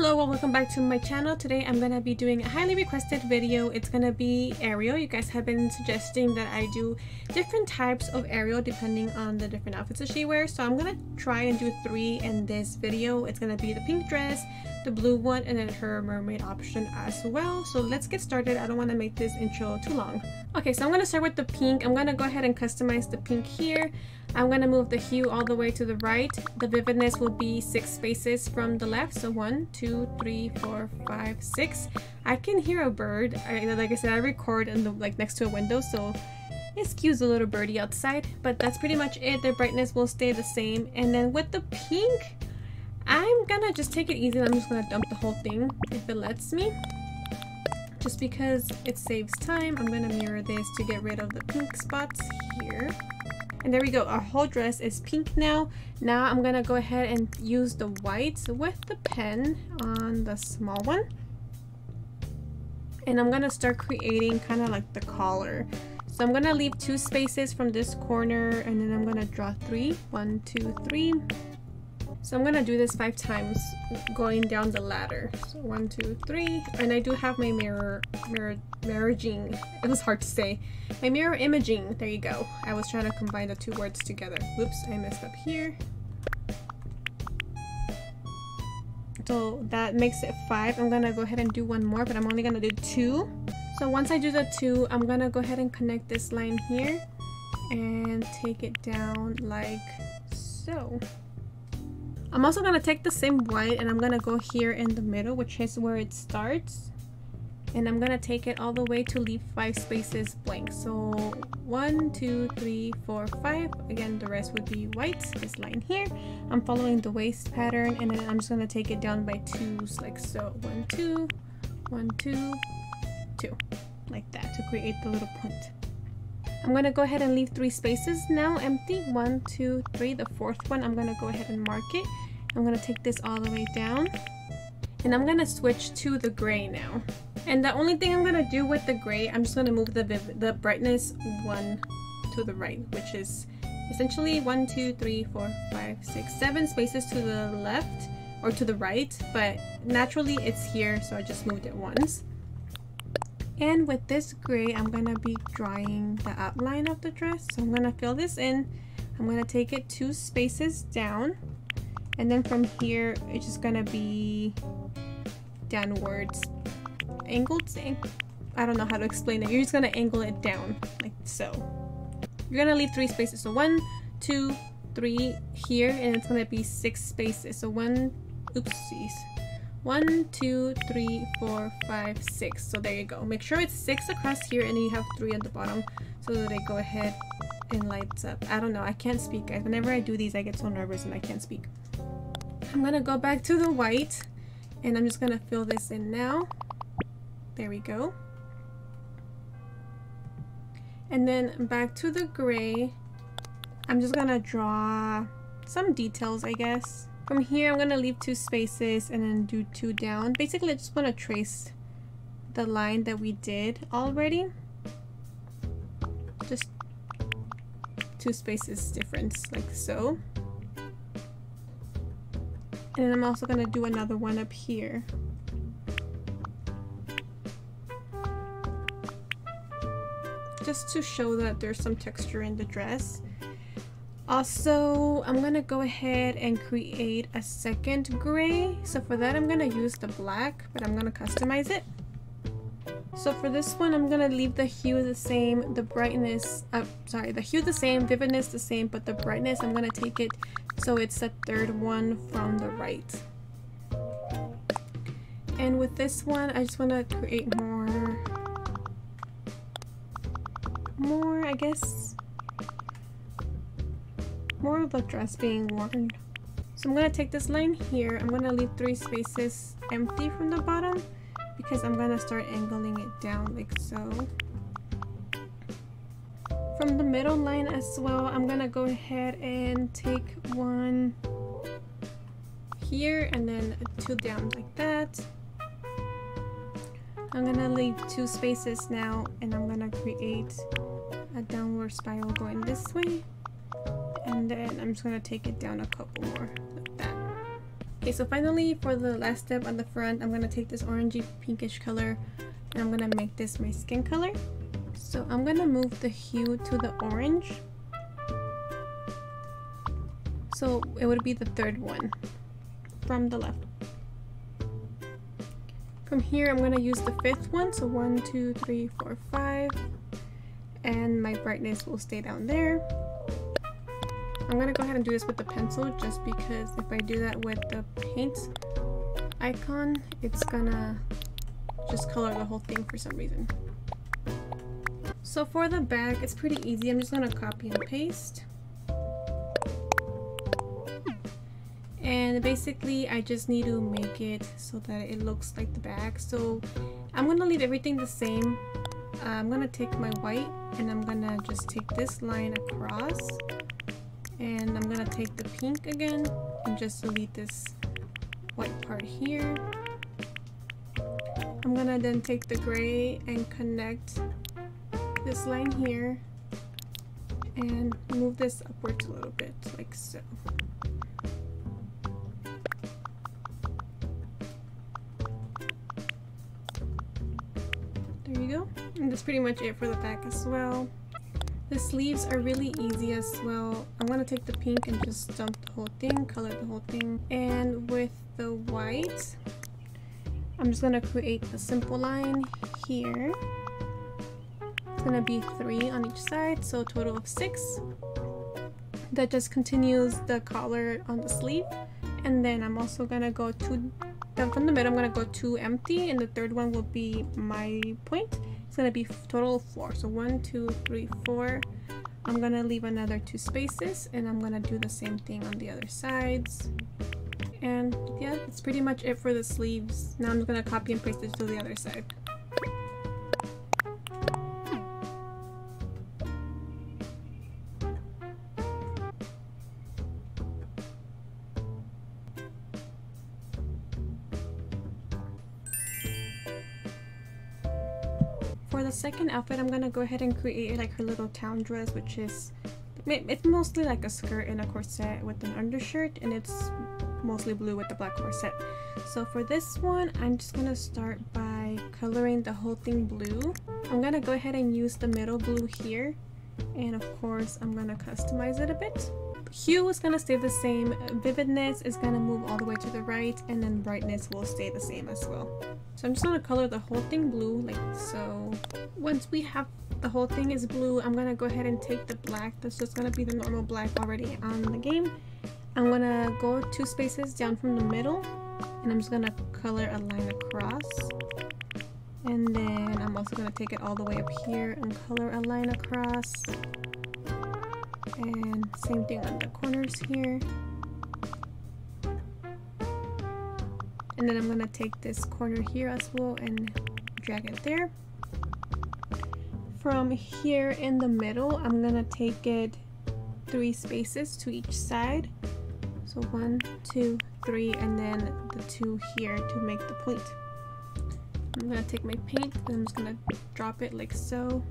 Hello, welcome back to my channel. Today I'm gonna be doing a highly requested video. It's gonna be ARIEl. You guys have been suggesting that I do different types of ARIEl depending on the different outfits that she wears. So I'm gonna try and do 3 in this video. It's gonna be the pink dress, the blue one, and then her mermaid option as well. So let's get started. I don't want to make this intro too long. Okay, so I'm gonna start with the pink. I'm gonna go ahead and customize the pink here. I'm gonna move the hue all the way to the right. The vividness will be 6 spaces from the left. So 1, 2, 3, 4, 5, 6. I can hear a bird. Like I said, I record in the next to a window, so it skews a little birdie outside. But that's pretty much it. The brightness will stay the same. And then with the pink, I'm gonna just take it easy. I'm just gonna dump the whole thing if it lets me. Just because it saves time, I'm gonna mirror this to get rid of the pink spots here. And there we go, our whole dress is pink now. Now I'm gonna go ahead and use the whites with the pen on the small one. And I'm gonna start creating kind of like the collar. So I'm gonna leave 2 spaces from this corner, and then I'm gonna draw 3. 1, 2, 3. So I'm gonna do this 5 times going down the ladder. So 1, 2, 3. And I do have my mirroring. It was hard to say. My mirror imaging. There you go. I was trying to combine the 2 words together. Whoops, I messed up here. So that makes it 5. I'm gonna go ahead and do 1 more, but I'm only gonna do 2. So once I do the 2, I'm gonna go ahead and connect this line here and take it down like so. I'm also gonna take the same white and I'm gonna go here in the middle, which is where it starts. And I'm gonna take it all the way to leave 5 spaces blank. So 1, 2, 3, 4, 5. Again, the rest would be white, this line here. I'm following the waist pattern, and then I'm just gonna take it down by 2s like so. 1, 2, 1, 2, 2. Like that to create the little point. I'm gonna go ahead and leave 3 spaces now empty. 1, 2, 3. The 4th one, I'm gonna go ahead and mark it. I'm gonna take this all the way down. And I'm gonna switch to the gray now. And the only thing I'm gonna do with the gray, I'm just gonna move the brightness 1 to the right, which is essentially 1, 2, 3, 4, 5, 6, 7 spaces to the left or to the right, but naturally it's here, so I just moved it once. And with this gray, I'm gonna be drawing the outline of the dress. So I'm gonna fill this in. I'm gonna take it 2 spaces down, and then from here it's just gonna be downwards. Angled? I don't know how to explain it. You're just gonna angle it down like so. You're gonna leave 3 spaces. So 1, 2, 3 here, and it's gonna be 6 spaces. So 1, 2, 3, 4, 5, 6. So there you go. Make sure it's 6 across here, and then you have 3 at the bottom so that they go ahead and lights up. I don't know. I can't speak, guys. Whenever I do these, I get so nervous and I can't speak. I'm gonna go back to the white, and I'm just gonna fill this in now. There we go. And then back to the gray. I'm just gonna draw some details, I guess. From here, I'm gonna leave 2 spaces and then do 2 down. Basically, I just want to trace the line that we did already. Just 2 spaces difference, like so. And then I'm also gonna do another one up here. Just to show that there's some texture in the dress. Also, I'm gonna go ahead and create a second gray. So for that, I'm gonna use the black, but I'm gonna customize it. So for this one, I'm gonna leave the hue the same, the brightness, the hue the same, vividness the same, but the brightness, I'm gonna take it so it's the 3rd one from the right. And with this one, I just wanna create more, I guess, more of the dress being worn. So I'm gonna take this line here. I'm gonna leave 3 spaces empty from the bottom because I'm gonna start angling it down like so. From the middle line as well, I'm gonna go ahead and take 1 here and then 2 down like that. I'm gonna leave 2 spaces now, and I'm gonna create a downward spiral going this way, and then I'm just gonna take it down a couple more like that. Okay, so finally for the last step on the front, I'm gonna take this orangey pinkish color and I'm gonna make this my skin color. So I'm gonna move the hue to the orange. So it would be the third one from the left. From here, I'm gonna use the fifth one. So 1, 2, 3, 4, 5. And my brightness will stay down there. I'm gonna go ahead and do this with the pencil just because if I do that with the paint icon, it's gonna just color the whole thing for some reason. So for the back, it's pretty easy. I'm just gonna copy and paste. And basically, I just need to make it so that it looks like the back. So I'm gonna leave everything the same. I'm gonna take my white and I'm gonna just take this line across. And I'm gonna take the pink again and just delete this white part here. I'm gonna then take the gray and connect this line here and move this upwards a little bit, like so. There you go. And that's pretty much it for the back as well. The sleeves are really easy as well. I'm gonna take the pink and just dump the whole thing, color the whole thing. And with the white, I'm just gonna create a simple line here. It's gonna be 3 on each side, so a total of 6. That just continues the collar on the sleeve. And then I'm also gonna go from the middle, I'm gonna go 2 empty, and the third one will be my point. It's gonna be total of 4. So 1, 2, 3, 4. I'm gonna leave another 2 spaces, and I'm gonna do the same thing on the other sides. And yeah, that's pretty much it for the sleeves. Now I'm just gonna copy and paste it to the other side. For the second outfit, I'm gonna go ahead and create like her little town dress, which is, it's mostly like a skirt and a corset with an undershirt, and it's mostly blue with the black corset. So for this one, I'm just gonna start by coloring the whole thing blue. I'm gonna go ahead and use the middle blue here, and of course I'm gonna customize it a bit. Hue is gonna stay the same, vividness is gonna move all the way to the right, and then brightness will stay the same as well. So I'm just gonna color the whole thing blue like so. Once we have the whole thing is blue, I'm gonna go ahead and take the black that's just gonna be the normal black already on the game. I'm gonna go 2 spaces down from the middle, and I'm just gonna color a line across. And then I'm also gonna take it all the way up here and color a line across. And same thing on the corners here. And then I'm gonna take this corner here as well and drag it there. From here in the middle, I'm gonna take it 3 spaces to each side. So 1, 2, 3, and then the 2 here to make the point. I'm gonna take my paint and I'm just gonna drop it like so.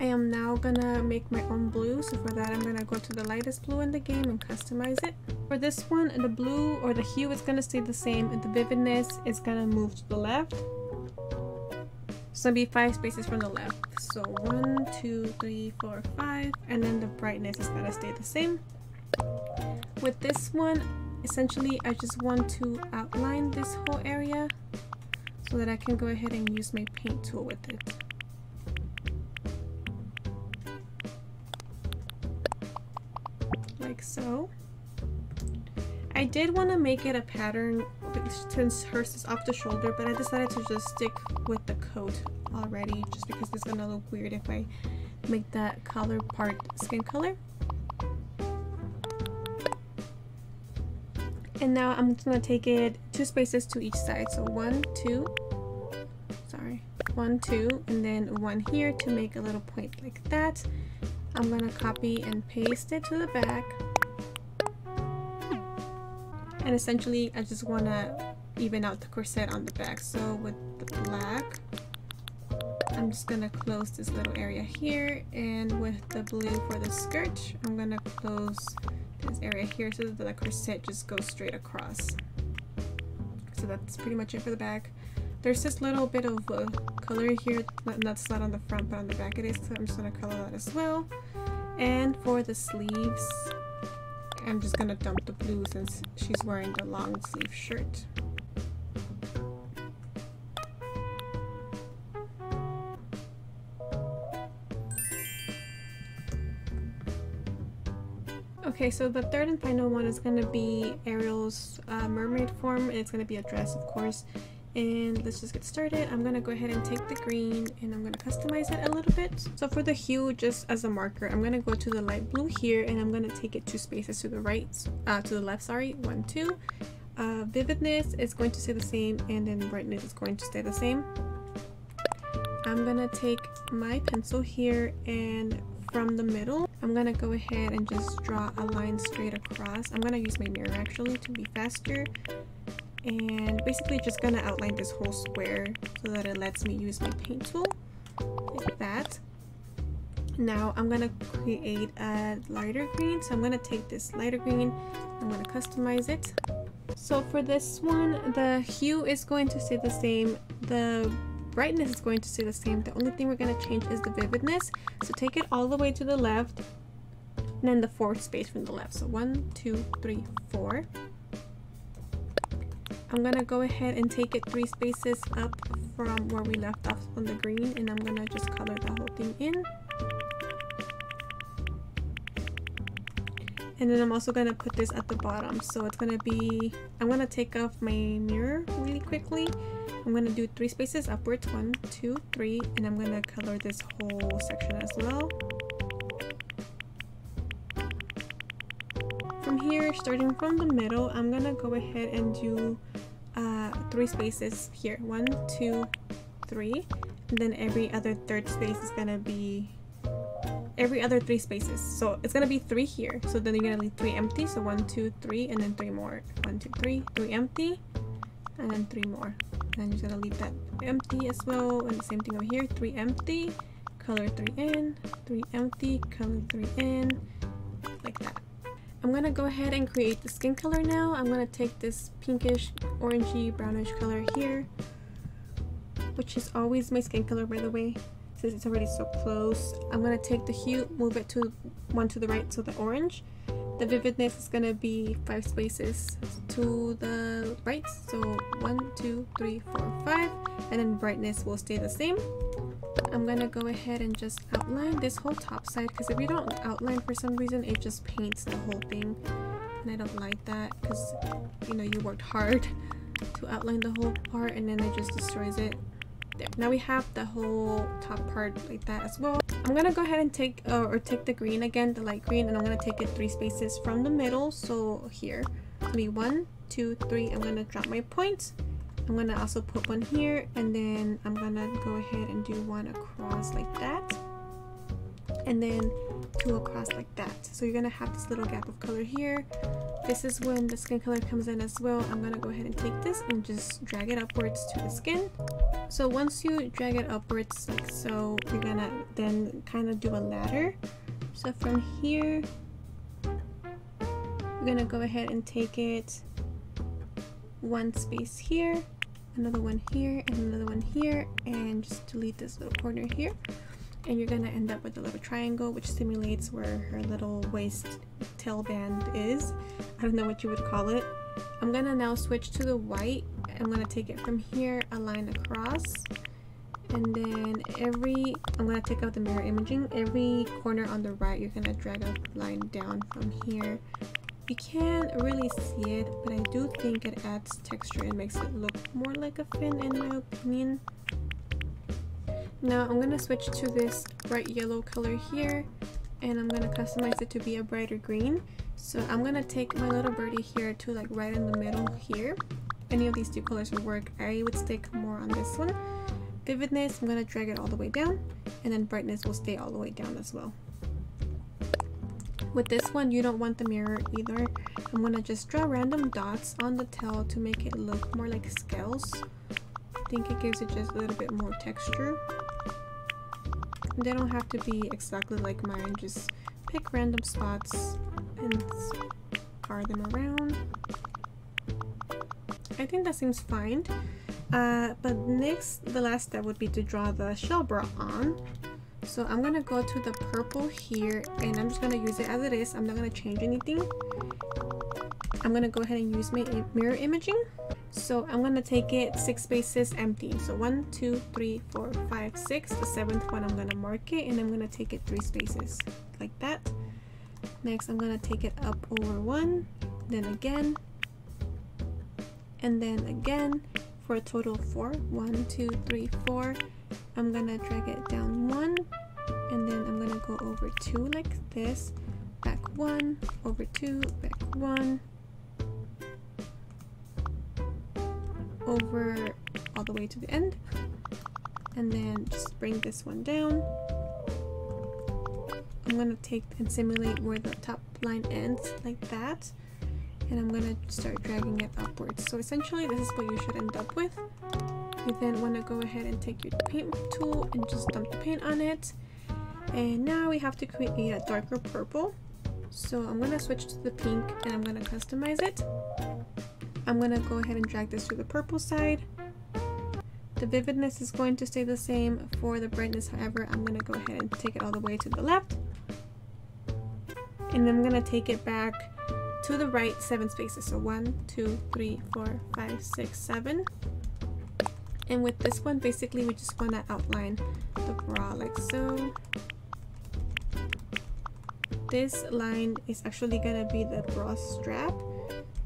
I am now gonna make my own blue, so for that I'm gonna go to the lightest blue in the game and customize it. For this one, the blue or the hue is gonna stay the same, and the vividness is gonna move to the left. So it'll be 5 spaces from the left. So 1, 2, 3, 4, 5, and then the brightness is gonna stay the same. With this one, essentially I just want to outline this whole area so that I can go ahead and use my paint tool with it. Like so. I did want to make it a pattern since hers is off the shoulder, but I decided to just stick with the coat already just because it's gonna look weird if I make that color part skin color. And now I'm just gonna take it 2 spaces to each side, so 1, 2, and then 1 here to make a little point like that. I'm gonna copy and paste it to the back. And essentially I just want to even out the corset on the back. So with the black, I'm just going to close this little area here, and with the blue for the skirt, I'm going to close this area here so that the corset just goes straight across. So that's pretty much it for the back. There's this little bit of color here, that's not on the front but on the back it is, so I'm just going to color that as well. And for the sleeves, I'm just going to dump the blue since she's wearing the long sleeve shirt. Okay, so the third and final one is going to be ARIEL's mermaid form, and it's going to be a dress, of course. And let's just get started. I'm going to go ahead and take the green and I'm going to customize it a little bit. So for the hue, just as a marker, I'm going to go to the light blue here and I'm going to take it 2 spaces to the right, to the left, sorry, 1, 2. Vividness is going to stay the same, and then brightness is going to stay the same. I'm going to take my pencil here, and from the middle, I'm going to go ahead and just draw a line straight across. I'm going to use my mirror actually to be faster. And basically just going to outline this whole square so that it lets me use my paint tool like that. Now I'm going to create a lighter green, so I'm going to take this lighter green, I'm going to customize it. So for this one, the hue is going to stay the same, the brightness is going to stay the same. The only thing we're going to change is the vividness. So take it all the way to the left and then the 4th space from the left. So 1, 2, 3, 4. I'm going to go ahead and take it 3 spaces up from where we left off on the green, and I'm going to just color the whole thing in. And then I'm also going to put this at the bottom. So it's going to be, I'm going to take off my mirror really quickly. I'm going to do 3 spaces upwards, 1, 2, 3, and I'm going to color this whole section as well. From here, starting from the middle, I'm going to go ahead and do 3 spaces here, 1, 2, 3, and then every other 3rd space is going to be every other 3 spaces. So it's going to be 3 here, so then you're going to leave 3 empty, so 1, 2, 3, and then 3 more, 1, 2, 3, 3 empty, and then 3 more. And you're going to leave that empty as well, and the same thing over here, 3 empty, color 3 in, 3 empty, color 3 in, like that. I'm going to go ahead and create the skin color now. I'm going to take this pinkish, orangey, brownish color here, which is always my skin color, by the way, since it's already so close. I'm going to take the hue, move it to 1 to the right, so the orange. The vividness is going to be 5 spaces to the right, so 1, 2, 3, 4, 5, and then brightness will stay the same. I'm gonna go ahead and just outline this whole top side, because if you don't outline for some reason, it just paints the whole thing, and I don't like that, because you know you worked hard to outline the whole part and then it just destroys it. There, now we have the whole top part like that as well. I'm gonna go ahead and take the green again, the light green, and I'm gonna take it 3 spaces from the middle. So here, it's gonna be 1, 2, 3. I'm gonna drop my point. I'm gonna also put 1 here, and then I'm gonna go ahead and do 1 across like that, and then 2 across like that. So you're gonna have this little gap of color here. This is when the skin color comes in as well. I'm gonna go ahead and take this and just drag it upwards to the skin. So once you drag it upwards like so, you're gonna then kind of do a ladder. So from here, you're gonna go ahead and take it 1 space here, another one here, and another one here, and just delete this little corner here, and you're gonna end up with a little triangle, which simulates where her little waist tail band is. I don't know what you would call it. I'm gonna now switch to the white. I'm gonna take it from here, a line across, and then I'm gonna take out the mirror imaging. Every corner on the right, you're gonna drag a line down from here. You can't really see it, but I do think it adds texture and makes it look more like a fin, in my opinion. Now I'm gonna switch to this bright yellow color here, and I'm gonna customize it to be a brighter green. So I'm gonna take my little birdie here to like right in the middle here. Any of these 2 colors would work. I would stick more on this one. Vividness, I'm gonna drag it all the way down, and then brightness will stay all the way down as well. With this one, you don't want the mirror either. I'm gonna just draw random dots on the tail to make it look more like scales. I think it gives it just a little bit more texture. They don't have to be exactly like mine, just pick random spots and scar them around. I think that seems fine. But next, the last step would be to draw the shell bra on. So I'm gonna go to the purple here and I'm just gonna use it as it is. I'm not gonna change anything. I'm gonna go ahead and use my mirror imaging. So I'm gonna take it 6 spaces empty. So 1, 2, 3, 4, 5, 6. The 7th one I'm gonna mark it and I'm gonna take it 3 spaces like that. Next I'm gonna take it up over 1, then again, and then again for a total of 4. 1, 2, 3, 4. I'm gonna drag it down 1 and then I'm gonna go over 2 like this, back 1, over 2, back 1, over all the way to the end, and then just bring this one down. I'm gonna take and simulate where the top line ends like that, and I'm gonna start dragging it upwards. So essentially this is what you should end up with. You then want to go ahead and take your paint tool and just dump the paint on it. And now we have to create a darker purple. So I'm going to switch to the pink and I'm going to customize it. I'm going to go ahead and drag this to the purple side. The vividness is going to stay the same. For the brightness, however, I'm going to go ahead and take it all the way to the left. And I'm going to take it back to the right 7 spaces. So 1, 2, 3, 4, 5, 6, 7. And with this one, basically we just want to outline the bra like so. This line is actually going to be the bra strap.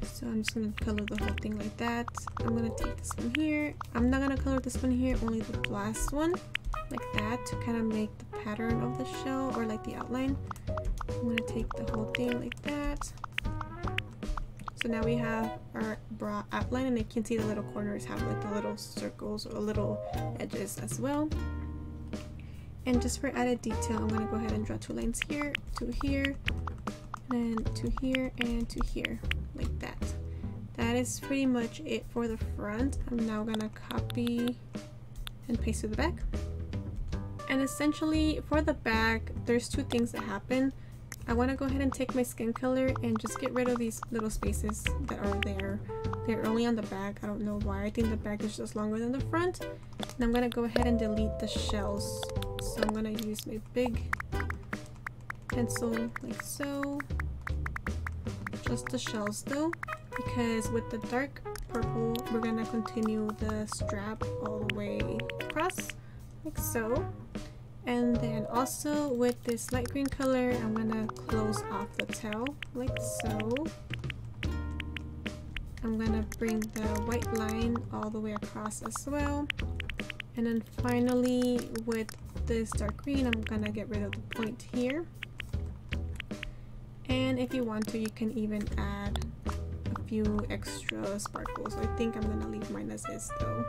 So I'm just going to color the whole thing like that. I'm going to take this one here. I'm not going to color this one here, only the last one like that to kind of make the pattern of the shell or like the outline. I'm going to take the whole thing like that. So now we have our bra outline, and you can see the little corners have like the little circles or little edges as well. And just for added detail, I'm going to go ahead and draw 2 lines here, 2 here, and 2 here, and 2 here, like that. That is pretty much it for the front. I'm now going to copy and paste to the back. And essentially for the back, there's 2 things that happen. I want to go ahead and take my skin color and just get rid of these little spaces that are there. They're only on the back. I don't know why. I think the back is just longer than the front. And I'm going to go ahead and delete the shells. So I'm going to use my big pencil like so. Just the shells though, because with the dark purple, we're going to continue the strap all the way across like so. And then also with this light green color, I'm gonna close off the tail like so. I'm gonna bring the white line all the way across as well. And then finally with this dark green, I'm gonna get rid of the point here. And if you want to, you can even add a few extra sparkles. I think I'm gonna leave mine as is though.